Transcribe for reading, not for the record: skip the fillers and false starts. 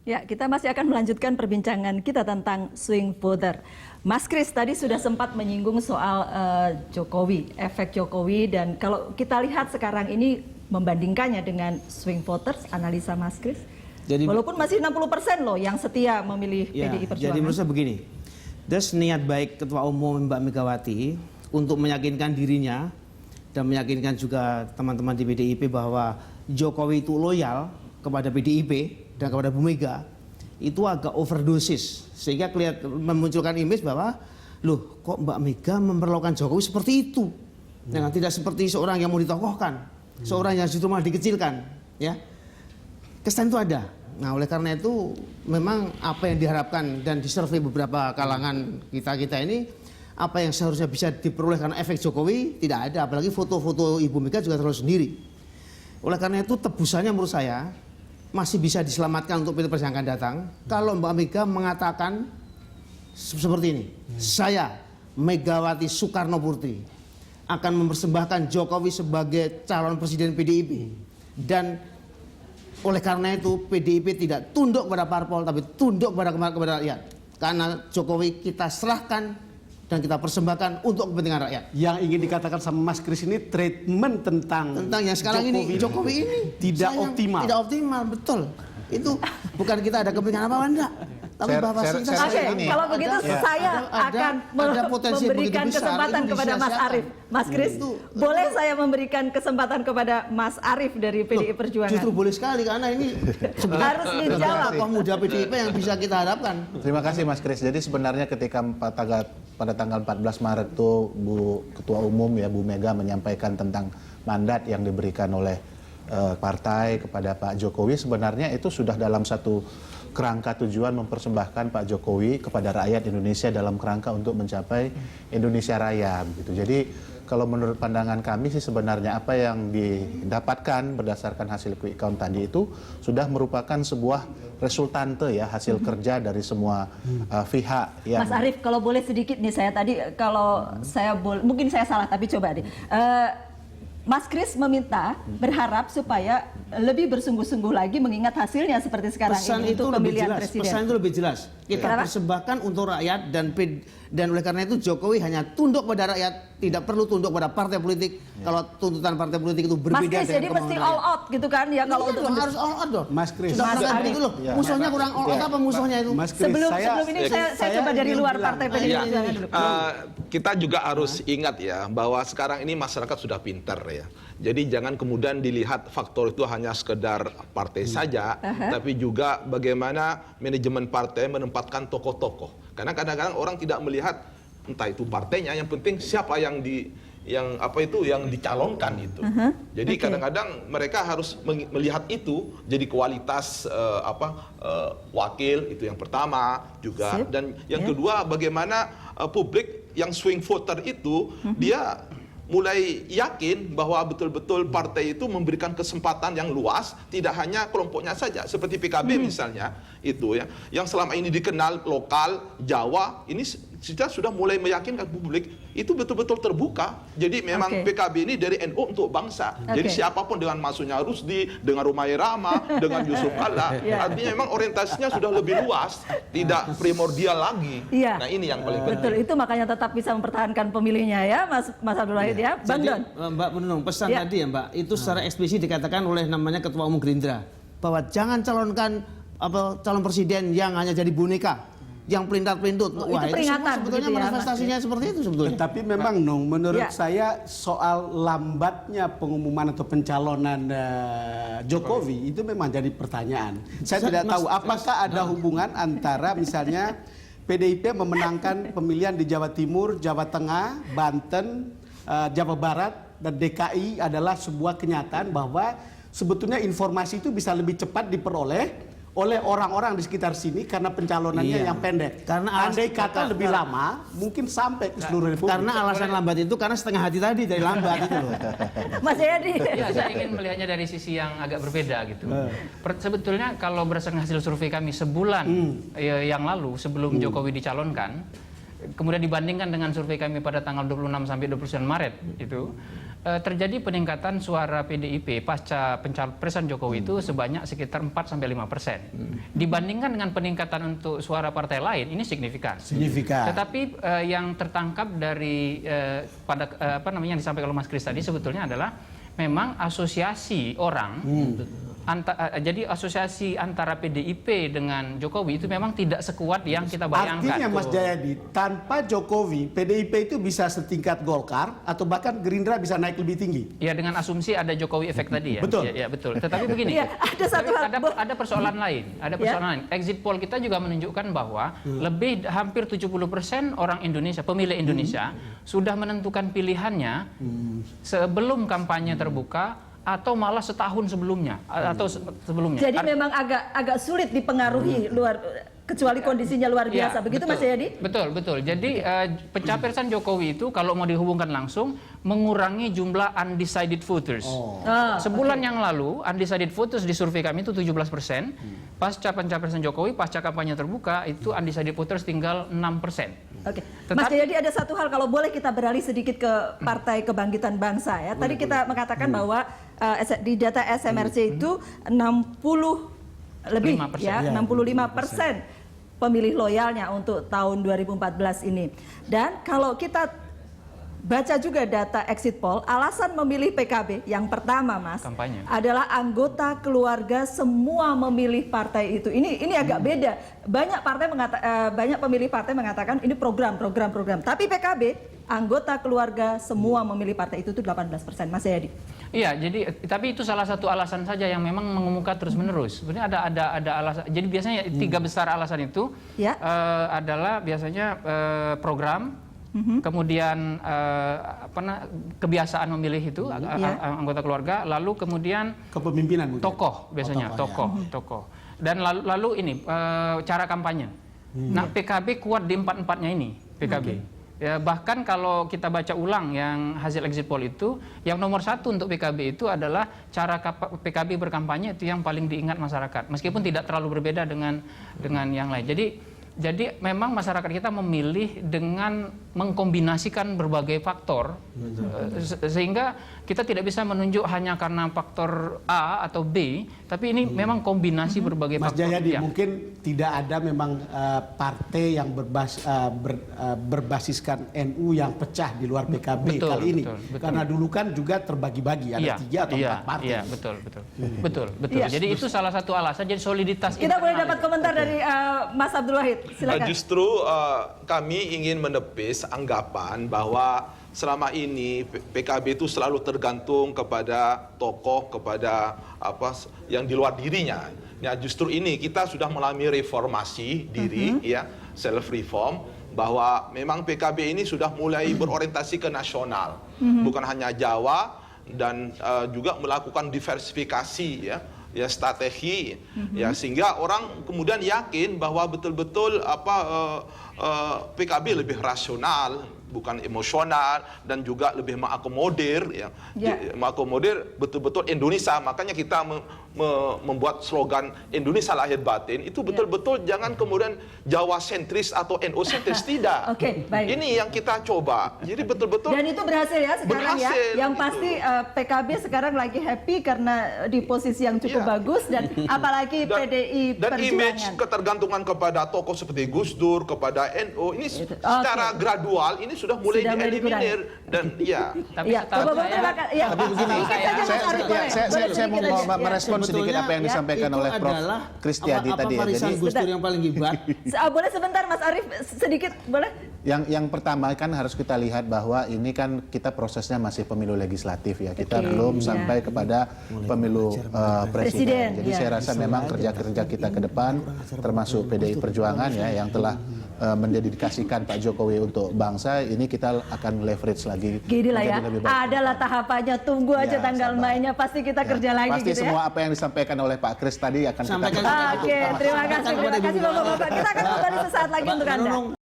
Ya, kita masih akan melanjutkan perbincangan kita tentang swing voter. Mas Kris tadi sudah sempat menyinggung soal Jokowi, efek Jokowi, dan kalau kita lihat sekarang ini membandingkannya dengan swing voters, analisa Mas Kris, jadi, walaupun masih 60% loh yang setia memilih PDI Perjuangan. Jadi menurut saya begini, terus niat baik Ketua Umum Mbak Megawati untuk meyakinkan dirinya dan meyakinkan juga teman-teman di PDIP bahwa Jokowi itu loyal kepada PDIP dan kepada Bu Mega, itu agak overdosis sehingga memunculkan image bahwa loh kok Mbak Mega memperlakukan Jokowi seperti itu, dengan tidak seperti seorang yang mau ditokohkan, seorang yang justru malah dikecilkan, ya, kesan itu ada. Nah oleh karena itu memang apa yang diharapkan dan disurvei beberapa kalangan kita ini, apa yang seharusnya bisa diperoleh karena efek Jokowi tidak ada, apalagi foto-foto Ibu Mega juga terlalu sendiri. Oleh karena itu tebusannya menurut saya masih bisa diselamatkan untuk pilpres yang akan datang kalau Mbak Mega mengatakan seperti ini, saya Megawati Soekarno Putri akan mempersembahkan Jokowi sebagai calon presiden PDIP, dan oleh karena itu PDIP tidak tunduk kepada parpol tapi tunduk kepada rakyat, karena Jokowi kita serahkan dan kita persembahkan untuk kepentingan rakyat. Yang ingin dikatakan sama Mas Kris ini treatment tentang yang sekarang Jokowi ini tidak optimal. Tidak optimal, betul. Itu bukan kita ada kepentingan apa enggak. Tapi kalau begitu saya akan memberikan kesempatan kepada Mas Arif. Mas Kris, boleh saya memberikan kesempatan kepada Mas Arif dari PDI Perjuangan? Justru boleh sekali, karena ini harus dijawab. Tokoh muda PDIP yang bisa kita harapkan. Terima kasih Mas Kris. Jadi sebenarnya ketika pada tanggal 14 Maret itu Bu Ketua Umum ya Bu Mega menyampaikan tentang mandat yang diberikan oleh partai kepada Pak Jokowi, sebenarnya itu sudah dalam satu kerangka tujuan mempersembahkan Pak Jokowi kepada rakyat Indonesia dalam kerangka untuk mencapai Indonesia Raya gitu. Jadi kalau menurut pandangan kami sih sebenarnya apa yang didapatkan berdasarkan hasil quick count tadi itu sudah merupakan sebuah resultante ya, hasil kerja dari semua pihak yang... Mas Arif, kalau boleh sedikit nih, saya tadi kalau saya boleh, mungkin saya salah tapi coba deh. Mas Kris meminta, berharap supaya lebih bersungguh-sungguh lagi mengingat hasilnya seperti sekarang pesan ini untuk pemilihan presiden. Pesan itu lebih jelas. Kita persembahkan untuk rakyat, dan oleh karena itu Jokowi hanya tunduk pada rakyat, tidak perlu tunduk pada partai politik. Kalau tuntutan partai politik itu berbeda. Mas Kris jadi mesti all out gitu kan ya, kalau untuk harus all out dong. Mas Kris, itu loh. Musuhnya kurang all out apa musuhnya itu? Mas Kris, sebelum ini saya coba dari luar partai PDI Perjuangan dulu. Kita juga harus ingat ya bahwa sekarang ini masyarakat sudah pintar ya. Jadi jangan kemudian dilihat faktor itu hanya sekedar partai saja, tapi juga bagaimana manajemen partai menempatkan tokoh-tokoh. Karena kadang-kadang orang tidak melihat entah itu partainya, yang penting siapa yang dicalonkan itu. Jadi kadang-kadang mereka harus melihat itu jadi kualitas wakil, itu yang pertama juga. Dan yang kedua, bagaimana publik yang swing voter itu dia mulai yakin bahwa betul-betul partai itu memberikan kesempatan yang luas, tidak hanya kelompoknya saja, seperti PKB misalnya itu ya, yang selama ini dikenal lokal Jawa, ini kita sudah mulai meyakinkan publik itu betul-betul terbuka. Jadi memang PKB ini dari NU untuk bangsa. Jadi siapapun, dengan masuknya Rusdi, dengan Rumai Rama, dengan Yusuf Kalla, artinya memang orientasinya sudah lebih luas, tidak primordial lagi. Nah ini yang paling penting. Betul, itu makanya tetap bisa mempertahankan pemilihnya ya, Mas Abdul Wahid ya. Bang Don. Mbak Penunung, pesan tadi ya Mbak, itu secara eksplisit dikatakan oleh namanya Ketua Umum Gerindra bahwa jangan calonkan calon presiden yang hanya jadi boneka, yang pelintar-pelintut. Wah, itu peringatan sebetulnya manifestasinya seperti itu sebetulnya. Tapi memang menurut saya soal lambatnya pengumuman atau pencalonan Jokowi itu memang jadi pertanyaan. Saya tidak tahu apakah ada hubungan antara misalnya PDIP memenangkan pemilihan di Jawa Timur, Jawa Tengah, Banten, Jawa Barat, dan DKI adalah sebuah kenyataan bahwa sebetulnya informasi itu bisa lebih cepat diperoleh oleh orang-orang di sekitar sini karena pencalonannya yang pendek. Karena andai kata lebih lama, mungkin sampai ke seluruh Republik. Karena alasan lambat itu karena setengah hati tadi dari lambat itu loh. Mas Jayadi. Ya, saya ingin melihatnya dari sisi yang agak berbeda gitu. Sebetulnya kalau berdasarkan hasil survei kami sebulan yang lalu sebelum Jokowi dicalonkan, kemudian dibandingkan dengan survei kami pada tanggal 26 sampai 29 Maret itu, terjadi peningkatan suara PDIP pasca pencapresan Jokowi itu sebanyak sekitar 4-5%. Dibandingkan dengan peningkatan untuk suara partai lain, ini signifikan. Tetapi yang tertangkap dari yang disampaikan oleh Mas Kris tadi sebetulnya adalah memang asosiasi orang. Jadi asosiasi antara PDIP dengan Jokowi itu memang tidak sekuat yang kita bayangkan. Artinya Mas Jayadi, tanpa Jokowi, PDIP itu bisa setingkat Golkar atau bahkan Gerindra bisa naik lebih tinggi. Ya, dengan asumsi ada Jokowi efek tadi ya. Betul. Ya, betul. Tetapi begini, ada persoalan lain. Ada persoalan lain. Exit poll kita juga menunjukkan bahwa hampir 70% orang Indonesia, pemilih Indonesia sudah menentukan pilihannya sebelum kampanye terbuka atau malah setahun sebelumnya atau sebelumnya. Jadi memang agak sulit dipengaruhi kecuali kondisinya luar biasa. Begitu betul, Mas Jayadi? Betul. Jadi pencapresan Jokowi itu kalau mau dihubungkan langsung mengurangi jumlah undecided voters. Sebulan yang lalu undecided voters di survei kami itu 17%. Pasca pencapresan Jokowi, pasca kampanye terbuka itu undecided voters tinggal 6%. Oke, Mas Jayadi, ada satu hal kalau boleh kita beralih sedikit ke Partai Kebangkitan Bangsa ya. Tadi kita mengatakan bahwa di data SMRC itu 65% pemilih loyalnya untuk tahun 2014 ini. Dan kalau kita baca juga data exit poll, alasan memilih PKB yang pertama, Mas, kampanye, adalah anggota keluarga semua memilih partai itu. Ini agak beda. Banyak pemilih partai mengatakan ini program. Tapi PKB, anggota keluarga semua memilih partai itu 18%. Mas Jayadi. Iya, jadi tapi itu salah satu alasan saja yang memang mengemuka terus-menerus. Sebenarnya ada alasan. Jadi biasanya 3 besar alasan itu adalah biasanya program, kemudian kebiasaan memilih itu anggota keluarga, lalu kemudian kepemimpinan mungkin. Tokoh biasanya, tokoh. Dan lalu ini cara kampanye. Nah, PKB kuat di 4-4-nya ini, PKB. Ya, bahkan kalau kita baca ulang yang hasil exit poll itu, yang nomor 1 untuk PKB itu adalah cara PKB berkampanye itu yang paling diingat masyarakat, meskipun tidak terlalu berbeda dengan yang lain. Jadi memang masyarakat kita memilih dengan mengkombinasikan berbagai faktor, sehingga kita tidak bisa menunjuk hanya karena faktor A atau B, tapi ini memang kombinasi berbagai Mas faktor. Mas Jayadi, mungkin tidak ada memang partai yang berbasiskan NU yang pecah di luar PKB kali ini. Betul. Karena dulu kan juga terbagi-bagi, ada 3 atau 4 partai. Iya, betul. Jadi itu salah satu alasan, jadi soliditas kita boleh dapat komentar dari Mas Abdul Wahid. Silakan. Justru kami ingin menepis anggapan bahwa selama ini PKB itu selalu tergantung kepada tokoh, kepada yang di luar dirinya. Ya, justru ini kita sudah mengalami reformasi diri, ya, self reform, bahwa memang PKB ini sudah mulai berorientasi ke nasional, bukan hanya Jawa, dan juga melakukan diversifikasi, ya strategi, ya, sehingga orang kemudian yakin bahwa betul-betul PKB lebih rasional, bukan emosional, dan juga lebih mengakomodir, mengakomodir betul-betul Indonesia. Makanya kita membuat slogan Indonesia lahir batin itu betul-betul jangan kemudian Jawa sentris atau NU sentris, tidak. Baik. Ini yang kita coba. Jadi betul-betul. Dan itu berhasil ya sekarang ya. Yang pasti PKB sekarang lagi happy karena di posisi yang cukup bagus, dan apalagi PDI dan Perjuangan. image ketergantungan kepada tokoh seperti Gus Dur, kepada NU ini secara gradual ini sudah mulai dieliminir, dan tapi begini, saya mau merespon sedikit apa yang disampaikan oleh Prof. Kristiadi tadi ya. Jadi Gus Dur yang paling hebat. Boleh sebentar Mas Arief, sedikit boleh? Yang pertama kan harus kita lihat bahwa ini kan kita prosesnya masih pemilu legislatif ya. Kita belum sampai kepada pemilu presiden. Jadi saya rasa memang kerja-kerja kita ke depan, termasuk PDI Perjuangan ya, yang telah mendedikasikan Pak Jokowi untuk bangsa, ini kita akan leverage lagi. Gini lah ya, adalah tahapannya, tunggu aja tanggal mainnya, pasti kita kerja lagi pasti gitu ya. Semua apa yang disampaikan oleh Pak Kris tadi akan kita Oke, terima kasih Bapak-Bapak. Kita akan kembali sesaat lagi untuk Anda.